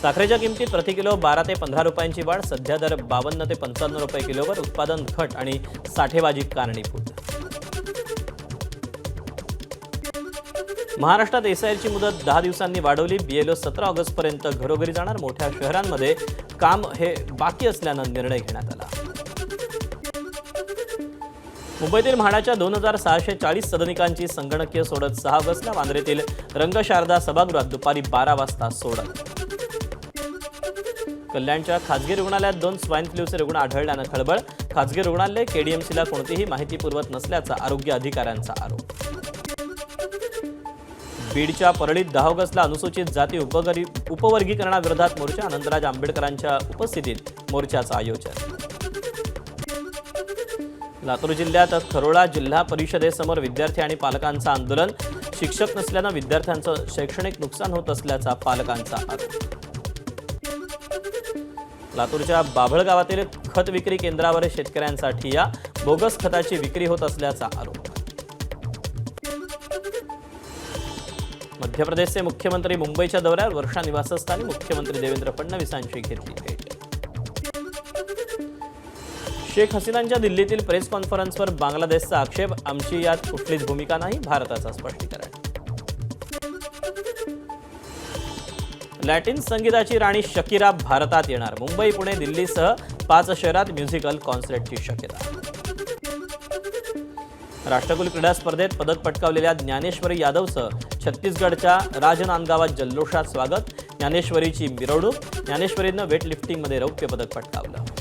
साखरेच्या किमतीत प्रति किलो 12 ते 15 रुपयांची वाढ, सध्या दर 52 ते 55 रुपये किलोवर. उत्पादन घट आणि साठेबाजी कारणीभूत. महाराष्ट्रात एसआयआरची मुदत 10 दिवसांनी वाढवली. बीएलओ 17 ऑगस्टपर्यंत घरोघरी जाणार. मोठ्या शहरांमध्ये काम हे बाकी असल्यानं निर्णय घेण्यात आला. मुंबईतील म्हाडाच्या 2640 सदनिकांची संगणकीय सोडत 6 ऑगस्टला. वांद्र्यातील रंगशारदा सभागृहात दुपारी 12 वाजता सोडत. कल्याणच्या खासगी रुग्णालयात 2 स्वाईन फ्लूचे रुग्ण आढळल्यानं खळबळ. खासगी रुग्णालय केडीएमसीला कोणतीही माहिती पुरवत नसल्याचा आरोग्य अधिकाऱ्यांचा आरोप. बीडच्या परळीत 10 ऑगस्टला अनुसूचित जाती उपवर्गीकरणाविरोधात मोर्चा. आनंदराज आंबेडकरांच्या उपस्थितीत मोर्चाचं आयोजन. लातूर जिल्ह्यात खरोळा जिल्हा परिषदेसमोर विद्यार्थी आणि पालकांचं आंदोलन. शिक्षक नसल्यानं विद्यार्थ्यांचं शैक्षणिक नुकसान होत असल्याचा पालकांचा आरोप. लातूरच्या बाभळ गावातील खत विक्री केंद्रावर शेतकऱ्यांसाठी या बोगस खताची विक्री होत असल्याचा आरोप. मध्य प्रदेशचे मुख्यमंत्री मुंबईच्या दौऱ्यावर. वर्षा निवासस्थानी मुख्यमंत्री देवेंद्र फडणवीसांची घेतली भेट. शेख हसीनांच्या दिल्लीतील प्रेस कॉन्फरन्सवर बांगलादेशचा आक्षेप. आमची यात कुठलीच भूमिका नाही, भारताचं स्पष्टीकरण. लॅटिन संगीताची राणी शकीरा भारतात येणार. मुंबई, पुणे, दिल्लीसह 5 शहरात म्युझिकल कॉन्सर्टची शक्यता. राष्ट्रकुल क्रीडा स्पर्धेत पदक पटकावलेल्या ज्ञानेश्वरी यादवचं छत्तीसगडच्या राजनांदगावात जल्लोषात स्वागत. ज्ञानेश्वरीची मिरवणूक. ज्ञानेश्वरीनं वेटलिफ्टिंगमध्ये रौप्य पदक पटकावलं.